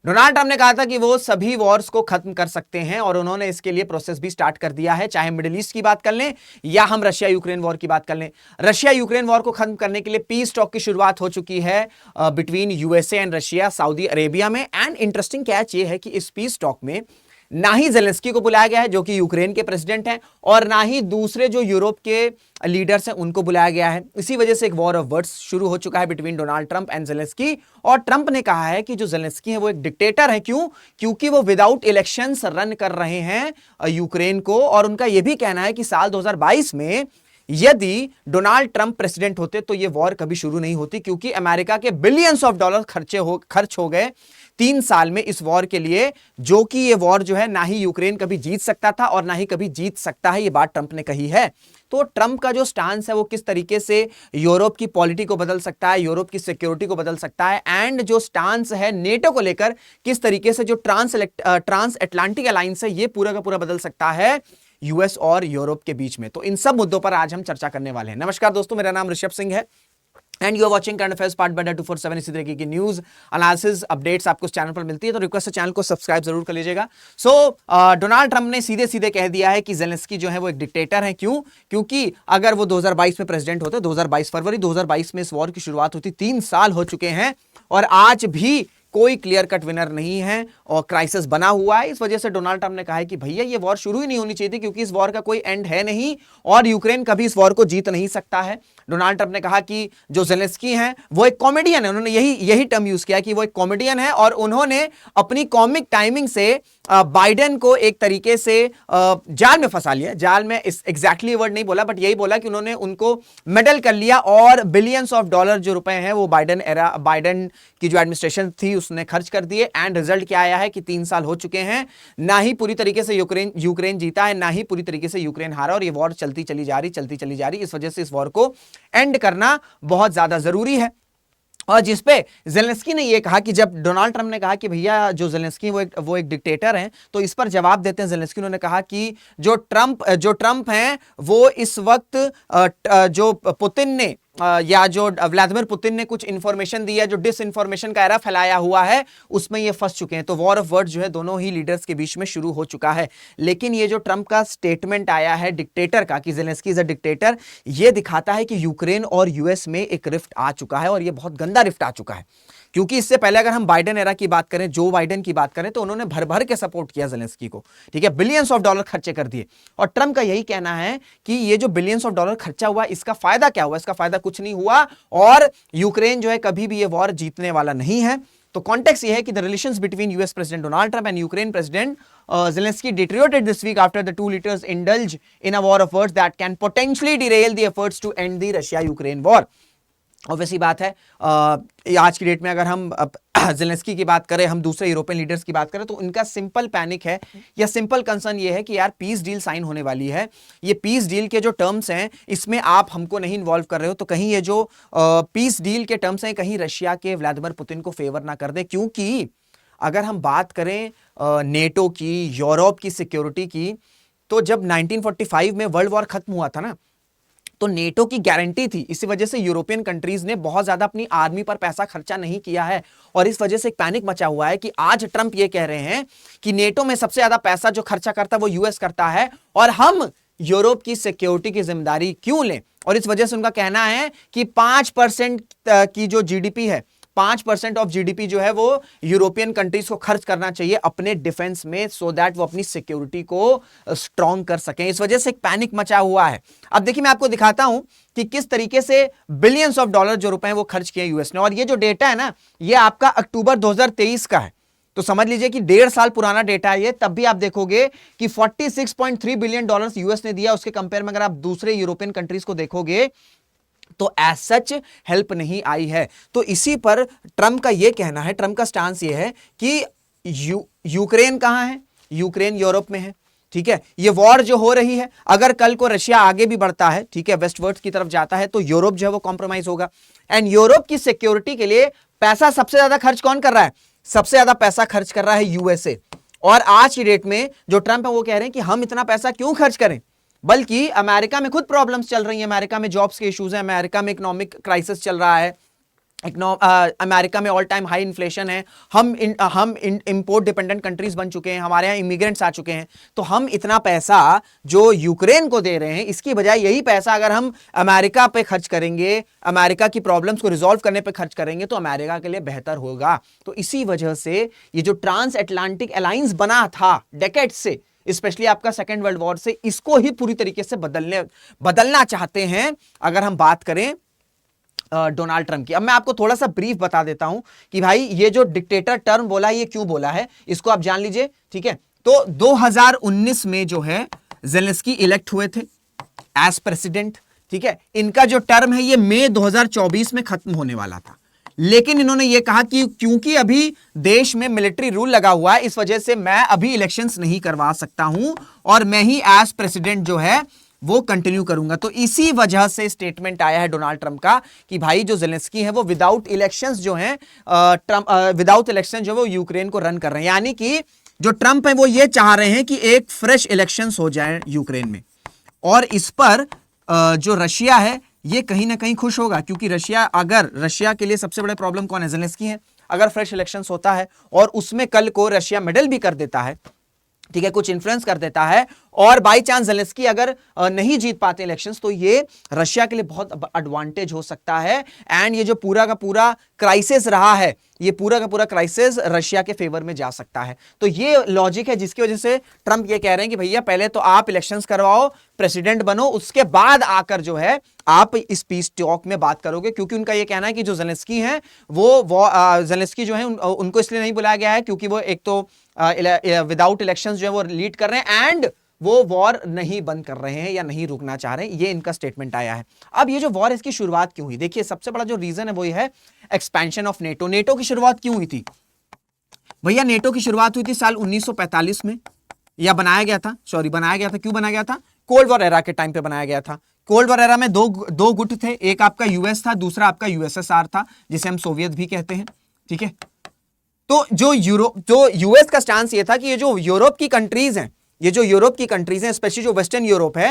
Donald Trump ने कहा था कि वो सभी वॉर्स को खत्म कर सकते हैं और उन्होंने इसके लिए प्रोसेस भी स्टार्ट कर दिया है, चाहे मिडिल ईस्ट की बात कर लें या हम रशिया यूक्रेन वॉर की बात कर लें। रशिया यूक्रेन वॉर को खत्म करने के लिए पीस टॉक की शुरुआत हो चुकी है between USA and Russia Saudi Arabia में। एंड इंटरेस्टिंग कैच ये है कि इस पीस टॉक में ना ही जेलेंस्की को बुलाया गया है जो कि यूक्रेन के प्रेसिडेंट हैं, और ना ही दूसरे जो यूरोप के लीडर्स हैं उनको बुलाया गया है। इसी वजह से एक वॉर ऑफ वर्ड्स शुरू हो चुका है between Donald Trump and Zelensky. और ट्रंप ने कहा है कि जो जेलेंस्की है वो एक डिक्टेटर है। क्यों? क्योंकि वो विदाउट इलेक्शंस रन कर रहे हैं यूक्रेन को। और उनका यह भी कहना है कि साल 2022 में यदि डोनाल्ड ट्रंप प्रेसिडेंट होते तो यह वॉर कभी शुरू नहीं होती, क्योंकि अमेरिका के बिलियंस ऑफ डॉलर खर्च हो गए 3 साल में इस वॉर के लिए, जो कि ये वॉर जो है ना ही यूक्रेन कभी जीत सकता था और ना ही कभी जीत सकता है। ये बात ट्रंप ने कही है। तो ट्रंप का जो स्टांस है वो किस तरीके से यूरोप की पॉलिटी को बदल सकता है, यूरोप की सिक्योरिटी को बदल सकता है, एंड जो स्टांस है नेटो को लेकर किस तरीके से जो ट्रांस अटलांटिक अलायंस है ये पूरा का पूरा बदल सकता है यूएस और यूरोप के बीच में। तो इन सब मुद्दों पर आज हम चर्चा करने वाले हैं। नमस्कार दोस्तों, मेरा नाम ऋषभ सिंह है and you are watching current affairs part by 247। इसी तरीके की न्यूज एनालिसिस अपडेट्स आपको इस चैनल पर मिलती है, तो रिक्वेस्ट है चैनल को सब्सक्राइब जरूर कर लीजिएगा। डोनाल्ड ट्रंप ने सीधे सीधे कह दिया है कि जेलेंस्की जो है वो एक डिक्टेटर है। क्यों? क्योंकि अगर वो 2022 में प्रेसिडेंट होते, 2022 फरवरी 2022 में इस वॉर की शुरुआत होती, 3 साल हो चुके हैं और आज भी कोई क्लियर कट विनर नहीं है और क्राइसिस बना हुआ है। इस वजह से डोनाल्ड ट्रंप ने कहा है कि भैया ये वॉर शुरू ही नहीं होनी चाहिए थी, क्योंकि इस वॉर का कोई एंड है नहीं और यूक्रेन कभी इस वॉर को जीत नहीं सकता है। डोनाल्ड ट्रंप ने कहा कि जो जेलेंस्की हैं वो एक कॉमेडियन है। उन्होंने यही टर्म यूज किया कि वो एक कॉमेडियन है और उन्होंने अपनी कॉमिक टाइमिंग से बाइडेन को एक तरीके से जाल में फंसा लिया। जाल में इस एग्जैक्टली वर्ड नहीं बोला, बट यही बोला कि उन्होंने उनको मेडल कर लिया और बिलियंस ऑफ डॉलर जो रुपए हैं वो बाइडेन की जो एडमिनिस्ट्रेशन थी उसने खर्च कर दिए। एंड रिजल्ट क्या आया है कि 3 साल हो चुके हैं, ना ही पूरी तरीके से यूक्रेन जीता है, ना ही पूरी तरीके से यूक्रेन हारा, और ये वॉर चलती चली जा रही। इस वजह से इस वॉर को एंड करना बहुत ज्यादा जरूरी है। और जिसपे जेलेंस्की ने यह कहा कि जब डोनाल्ड ट्रंप ने कहा कि भैया जो जेलेंस्की वो एक डिक्टेटर हैं, तो इस पर जवाब देते हैं जेलेंस्की। उन्होंने कहा कि जो ट्रंप हैं वो इस वक्त जो पुतिन ने या जो व्लादिमीर पुतिन ने कुछ इंफॉर्मेशन दी है, जो डिस इंफॉर्मेशन का एरा फैलाया हुआ है, उसमें ये फंस चुके हैं। तो वॉर ऑफ वर्ड्स जो है दोनों ही लीडर्स के बीच में शुरू हो चुका है। लेकिन ये जो ट्रंप का स्टेटमेंट आया है डिक्टेटर का कि जेलेंस्की इज अ डिक्टेटर, ये दिखाता है कि यूक्रेन और यूएस में एक रिफ्ट आ चुका है और ये बहुत गंदा रिफ्ट आ चुका है। क्योंकि इससे पहले अगर हम बाइडेन एरा की बात करें, जो बाइडेन की बात करें, तो उन्होंने भर भर के सपोर्ट किया जेलेंस्की को, ठीक है, बिलियंस ऑफ डॉलर खर्चे कर दिए। और ट्रंप का यही कहना है कि ये जो बिलियंस ऑफ डॉलर खर्चा हुआ इसका फायदा क्या हुआ? इसका फायदा कुछ नहीं हुआ और यूक्रेन जो है कभी भी ये वॉर जीतने वाला नहीं है। तो कॉन्टेक्स्ट ये है कि the relations between US president Donald Trump and Ukraine president Zelensky deteriorated this week after the two leaders indulge in a war of words that can potentially derail the efforts to end the Russia-Ukraine war. Obviously बात है आज की date में अगर हम Zelensky की बात करें, हम दूसरे यूरोपियन लीडर्स की बात करें, तो उनका सिंपल पैनिक है या सिंपल कंसर्न ये है कि यार पीस डील साइन होने वाली है, ये पीस डील के जो टर्म्स हैं इसमें आप हमको नहीं इन्वॉल्व कर रहे हो, तो कहीं ये जो पीस डील के टर्म्स हैं कहीं रशिया के व्लादिमीर पुतिन को फेवर ना कर दे। क्योंकि अगर हम बात करें नेटो की, यूरोप की सिक्योरिटी की, तो जब 1945 में वर्ल्ड वॉर खत्म हुआ था ना, तो नेटो की गारंटी थी। इसी वजह से यूरोपियन कंट्रीज ने बहुत ज्यादा अपनी आर्मी पर पैसा खर्चा नहीं किया है और इस वजह से एक पैनिक मचा हुआ है कि आज ट्रंप ये कह रहे हैं कि नेटो में सबसे ज्यादा पैसा जो खर्चा करता है वो यूएस करता है और हम यूरोप की सिक्योरिटी की जिम्मेदारी क्यों लें। और इस वजह से उनका कहना है कि 5% की जो जीडीपी है, 5% ऑफ जीडीपी जो है वो यूरोपियन कंट्रीज को खर्च करना चाहिए अपने डिफेंस में, सो दैट वो अपनी सिक्योरिटी को स्ट्रॉन्ग कर सकें। इस वजह से एक पैनिक मचा हुआ है। अब देखिए मैं आपको दिखाता हूं कि किस तरीके से बिलियंस ऑफ डॉलर जो रुपए हैं वो खर्च किए यूएस ने। और ये जो डेटा है ना, ये आपका अक्टूबर 2023 का है, तो समझ लीजिए कि 1.5 साल पुराना डेटा है ये। तब भी आप देखोगे कि 46.3 बिलियन डॉलर यूएस ने दिया, उसके कंपेयर में अगर आप दूसरे यूरोपियन कंट्रीज को देखोगे तो एज सच हेल्प नहीं आई है। तो इसी पर ट्रंप का यह कहना है, ट्रंप का स्टांस यह है कि यूक्रेन कहां है? यूक्रेन यूरोप में है, ठीक है। ये वॉर जो हो रही है, अगर कल को रशिया आगे भी बढ़ता है, ठीक है, वेस्टवर्ड्स की तरफ जाता है, तो यूरोप जो है वो कॉम्प्रोमाइज होगा। एंड यूरोप की सिक्योरिटी के लिए पैसा सबसे ज्यादा खर्च कौन कर रहा है? सबसे ज्यादा पैसा खर्च कर रहा है यूएसए। और आज की डेट में जो ट्रंप है वो कह रहे हैं कि हम इतना पैसा क्यों खर्च करें, बल्कि अमेरिका में खुद प्रॉब्लम्स चल रही हैं, अमेरिका में जॉब्स के इश्यूज हैं, अमेरिका में इकोनॉमिक क्राइसिस चल रहा है, अमेरिका में ऑल टाइम हाई इन्फ्लेशन है, हम इंपोर्ट डिपेंडेंट कंट्रीज बन चुके हैं, हमारे यहाँ इमिग्रेंट्स आ चुके हैं, तो हम इतना पैसा जो यूक्रेन को दे रहे हैं, इसकी बजाय यही पैसा अगर हम अमेरिका पे खर्च करेंगे, अमेरिका की प्रॉब्लम्स को रिजॉल्व करने पे खर्च करेंगे, तो अमेरिका के लिए बेहतर होगा। तो इसी वजह से ये जो ट्रांस अटलांटिक अलायंस बना था डेकेड से, स्पेशली आपका सेकेंड वर्ल्ड वॉर से, इसको ही पूरी तरीके से बदलना चाहते हैं अगर हम बात करें डोनाल्ड ट्रंप की। अब मैं आपको थोड़ा सा ब्रीफ बता देता हूं कि भाई ये जो डिक्टेटर टर्म बोला ये क्यों बोला है, इसको आप जान लीजिए, ठीक है। तो 2019 में जो है ज़ेलेंस्की इलेक्ट हुए थे एज प्रेसिडेंट, ठीक है। इनका जो टर्म है ये मई 2024 में खत्म होने वाला था, लेकिन इन्होंने ये कहा कि क्योंकि अभी देश में मिलिट्री रूल लगा हुआ है, इस वजह से मैं अभी इलेक्शंस नहीं करवा सकता हूं और मैं ही एज प्रेसिडेंट जो है वो कंटिन्यू करूंगा। तो इसी वजह से स्टेटमेंट आया है डोनाल्ड ट्रंप का कि भाई जो ज़ेलेंस्की है वो विदाउट इलेक्शंस जो है विदाउट इलेक्शन जो है वो यूक्रेन को रन कर रहे हैं। यानी कि जो ट्रंप है वो ये चाह रहे हैं कि एक फ्रेश इलेक्शंस हो जाए यूक्रेन में, और इस पर जो रशिया है ये कहीं ना कहीं खुश होगा, क्योंकि रशिया के लिए सबसे बड़ा प्रॉब्लम कौन है, ज़ेलेंस्की है। अगर फ्रेश इलेक्शंस होता है और उसमें कल को रशिया मेडल भी कर देता है, ठीक है, कुछ इन्फ्लुएंस कर देता है, और बाई चांस ज़ेलेंस्की अगर नहीं जीत पाते इलेक्शंस, तो ये रशिया के लिए बहुत एडवांटेज हो सकता है। एंड ये जो पूरा का पूरा क्राइसिस रहा है, ये पूरा का पूरा क्राइसिस रशिया के फेवर में जा सकता है। तो ये लॉजिक है जिसकी वजह से ट्रंप ये कह रहे हैं कि भैया पहले तो आप इलेक्शंस करवाओ, प्रेसिडेंट बनो, उसके बाद आकर जो है आप इस पीस टॉक में बात करोगे। क्योंकि उनका ये कहना है कि जो ज़ेलेंस्की हैं वो ज़ेलेंस्की जो है उनको इसलिए नहीं बुलाया गया है क्योंकि वो एक तो विदाउट इलेक्शंस जो है वो लीड कर रहे हैं, एंड वो वॉर नहीं बंद कर रहे हैं या नहीं रुकना चाह रहे हैं, ये इनका स्टेटमेंट आया है। अब ये जो वॉर इसकी शुरुआत क्यों हुई, देखिए सबसे बड़ा जो रीजन है वो ये है एक्सपेंशन ऑफ नेटो। नेटो की शुरुआत क्यों हुई थी भैया? नेटो की शुरुआत हुई थी साल 1945 में, या बनाया गया था, क्यों बनाया गया था? कोल्ड वॉर एरा के टाइम पे बनाया गया था। कोल्ड वॉर एरा में दो गुट थे, एक आपका यूएस था, दूसरा आपका यूएसएसआर था, जिसे हम सोवियत भी कहते हैं, ठीक है। तो जो यूएस का स्टांस ये था कि ये जो यूरोप की कंट्रीज हैं, स्पेशली जो वेस्टर्न यूरोप है,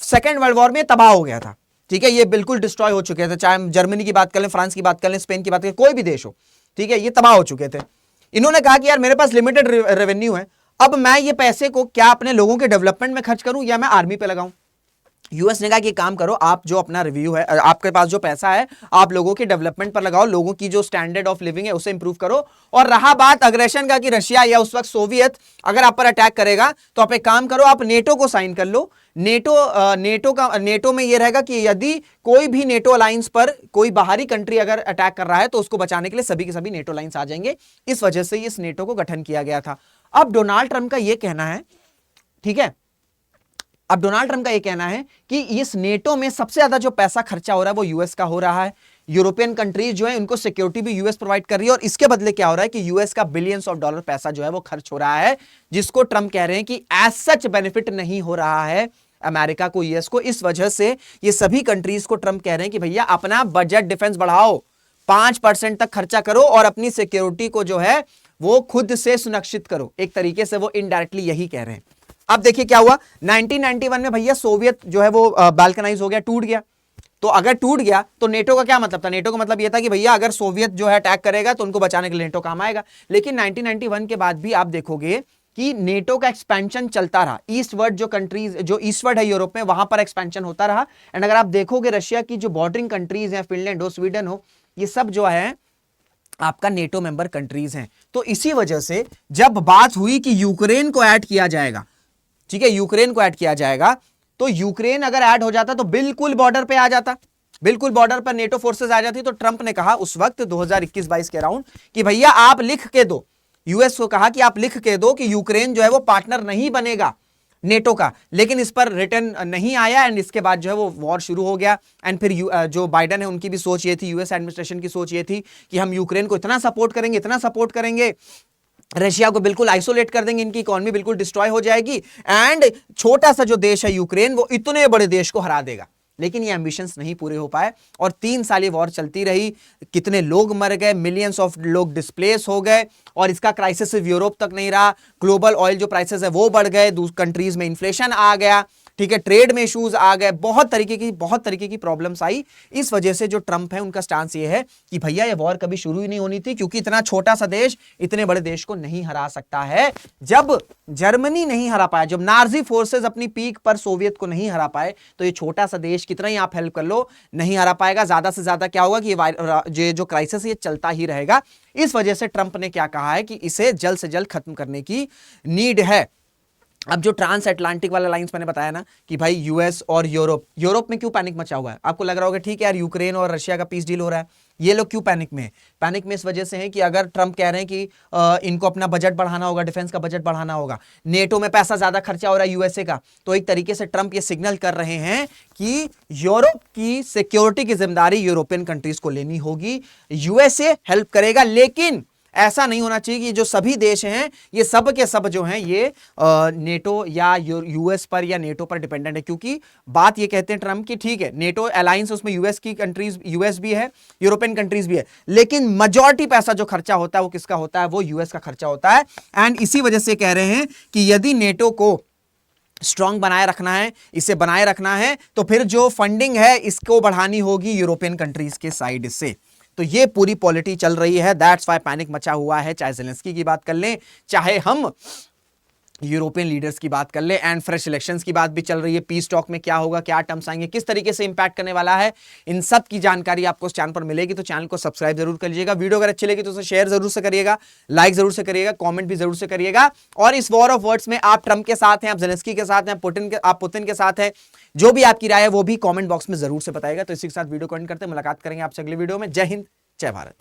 सेकेंड वर्ल्ड वॉर में तबाह हो गया था, ठीक है, ये बिल्कुल डिस्ट्रॉय हो चुके थे। चाहे हम जर्मनी की बात कर लें, फ्रांस की बात कर लें, स्पेन की बात करें, कोई भी देश हो, ठीक है, ये तबाह हो चुके थे। इन्होंने कहा कि यार मेरे पास लिमिटेड रेवेन्यू है, अब मैं ये पैसे को क्या अपने लोगों के डेवलपमेंट में खर्च करूं या मैं आर्मी पे लगाऊं। यूएस ने कहा कि काम करो, आप जो अपना रिव्यू है, आपके पास जो पैसा है आप लोगों के डेवलपमेंट पर लगाओ, लोगों की जो स्टैंडर्ड ऑफ लिविंग है उसे इंप्रूव करो। और रहा बात अग्रेशन का कि रशिया या उस वक्त सोवियत अगर आप पर अटैक करेगा, तो आप एक काम करो, आप नेटो को साइन कर लो। नेटो में यह रहेगा कि यदि कोई भी नेटो अलायंस पर कोई बाहरी कंट्री अगर अटैक कर रहा है तो उसको बचाने के लिए सभी के सभी नेटो अलायंस आ जाएंगे। इस वजह से इस नेटो को गठन किया गया था। अब डोनाल्ड ट्रंप का यह कहना है, ठीक है, अब डोनाल्ड ट्रंप का यह कहना है कि इस नेटो में सबसे ज्यादा जो पैसा खर्चा हो रहा है वो यूएस का हो रहा है। यूरोपियन कंट्रीज जो है उनको सिक्योरिटी भी यूएस प्रोवाइड कर रही है, और इसके बदले क्या हो रहा है कि यूएस का बिलियंस ऑफ डॉलर पैसा जो है वो खर्च हो रहा है, जिसको ट्रंप कह रहे हैं कि एज सच बेनिफिट नहीं हो रहा है अमेरिका को, यूएस को। इस वजह से ये सभी कंट्रीज को ट्रंप कह रहे हैं कि भैया अपना बजट डिफेंस बढ़ाओ, 5% तक खर्चा करो और अपनी सिक्योरिटी को जो है वो खुद से सुनिश्चित करो। एक तरीके से वो इनडायरेक्टली यही कह रहे हैं। अब देखिए क्या हुआ, 1991 में भैया सोवियत जो है वो बाल्कनाइज हो गया, टूट गया। तो अगर टूट गया तो नेटो का क्या मतलब था? नेटो का मतलब यह था कि भैया अगर सोवियत जो है अटैक करेगा तो उनको बचाने के लिए नेटो काम आएगा। लेकिन 1991 के बाद भी आप देखोगे कि नेटो का एक्सपेंशन चलता रहा, ईस्टवर्ड जो कंट्रीज जो ईस्टवर्ड है यूरोप में, वहां पर एक्सपेंशन होता रहा। एंड अगर आप देखोगे रशिया की जो बॉर्डरिंग कंट्रीज हैं, फिनलैंड हो, स्वीडन हो, ये सब जो है आपका नेटो मेंबर कंट्रीज हैं। तो इसी वजह से जब बात हुई कि यूक्रेन को ऐड किया जाएगा, ठीक है, यूक्रेन को ऐड किया जाएगा, तो यूक्रेन अगर ऐड हो जाता तो बिल्कुल बॉर्डर पे आ जाता, बिल्कुल बॉर्डर पर नेटो फोर्सेस आ जाती। तो ट्रंप ने कहा उस वक्त 2021-22 के अराउंड कि भैया आप लिख के दो, यूएस को कहा कि आप लिख के दो कि यूक्रेन जो है वो पार्टनर नहीं बनेगा नेटो का। लेकिन इस पर रिटर्न नहीं आया, एंड इसके बाद जो है वो वॉर शुरू हो गया। एंड फिर जो बाइडेन है उनकी भी सोच ये थी, यूएस एडमिनिस्ट्रेशन की सोच ये थी कि हम यूक्रेन को इतना सपोर्ट करेंगे, रशिया को बिल्कुल आइसोलेट कर देंगे, इनकी इकोनॉमी बिल्कुल डिस्ट्रॉय हो जाएगी, एंड छोटा सा जो देश है यूक्रेन वो इतने बड़े देश को हरा देगा। लेकिन ये एम्बिशंस नहीं पूरे हो पाए और 3 साल ये वॉर चलती रही। कितने लोग मर गए, मिलियंस ऑफ लोग डिस्प्लेस हो गए, और इसका क्राइसिस सिर्फ यूरोप तक नहीं रहा, ग्लोबल ऑयल जो प्राइसेस है वो बढ़ गए, दूसरी कंट्रीज में इन्फ्लेशन आ गया, ठीक है, ट्रेड में इश्यूज आ गए, बहुत तरीके की प्रॉब्लम्स आई। इस वजह से जो ट्रंप है उनका स्टांस ये है कि भैया ये वॉर कभी शुरू ही नहीं होनी थी, क्योंकि इतना छोटा सा देश इतने बड़े देश को नहीं हरा सकता है। जब जर्मनी नहीं हरा पाया, जब नाजी फोर्सेस अपनी पीक पर सोवियत को नहीं हरा पाए, तो ये छोटा सा देश कितना ही आप हेल्प कर लो नहीं हरा पाएगा। ज्यादा से ज्यादा क्या होगा कि ये जो क्राइसिस ये चलता ही रहेगा। इस वजह से ट्रंप ने क्या कहा है कि इसे जल्द से जल्द खत्म करने की नीड है। अब जो ट्रांस अटलांटिक वाला लाइंस मैंने बताया ना कि भाई यूएस और यूरोप में क्यों पैनिक मचा हुआ है? आपको लग रहा होगा ठीक है यार, यूक्रेन और रशिया का पीस डील हो रहा है, ये लोग क्यों पैनिक में है? पैनिक में इस वजह से है कि अगर ट्रंप कह रहे हैं कि इनको अपना बजट बढ़ाना होगा, डिफेंस का बजट बढ़ाना होगा, नेटो में पैसा ज्यादा खर्चा हो रहा है यूएसए का, तो एक तरीके से ट्रंप ये सिग्नल कर रहे हैं कि यूरोप की सिक्योरिटी की जिम्मेदारी यूरोपियन कंट्रीज को लेनी होगी, यूएसए हेल्प करेगा। लेकिन ऐसा नहीं होना चाहिए कि जो सभी देश हैं ये सब के सब जो हैं ये नेटो या यूएस पर या नेटो पर डिपेंडेंट है। क्योंकि बात ये कहते हैं ट्रंप की ठीक है नेटो अलायंस, उसमें यूएस की कंट्रीज, यूएस भी है, यूरोपियन कंट्रीज भी है, लेकिन मेजॉरिटी पैसा जो खर्चा होता है वो किसका होता है? वो यूएस का खर्चा होता है। एंड इसी वजह से कह रहे हैं कि यदि नेटो को स्ट्रांग बनाए रखना है, इसे बनाए रखना है, तो फिर जो फंडिंग है इसको बढ़ानी होगी यूरोपियन कंट्रीज के साइड से। तो ये पूरी पॉलिटी चल रही है, दैट्स व्हाई पैनिक मचा हुआ है। चाहे ज़ेलेंस्की की बात कर लें, चाहे हम यूरोपियन लीडर्स की बात कर ले, एंड फ्रेश इलेक्शंस की बात भी चल रही है। पीस टॉक में क्या होगा, क्या टर्म्स आएंगे, किस तरीके से इंपैक्ट करने वाला है, इन सब की जानकारी आपको इस चैनल पर मिलेगी। तो चैनल को सब्सक्राइब जरूर कर लीजिएगा, वीडियो अगर अच्छी लगी तो उसे शेयर जरूर से करिएगा, लाइक जरूर से करिएगा, कमेंट भी जरूर से करिएगा। और इस वॉर ऑफ वर्ड्स में आप ट्रंप के साथ हैं, आप ज़ेलेंस्की के साथ हैं, आप पुतिन के साथ हैं, जो भी आपकी राय है वो भी कॉमेंट बॉक्स में जरूर से बताइएगा। तो इसी के साथ वीडियो को एंड करते हैं, मुलाकात करेंगे आपसे अगले वीडियो में। जय हिंद, जय भारत।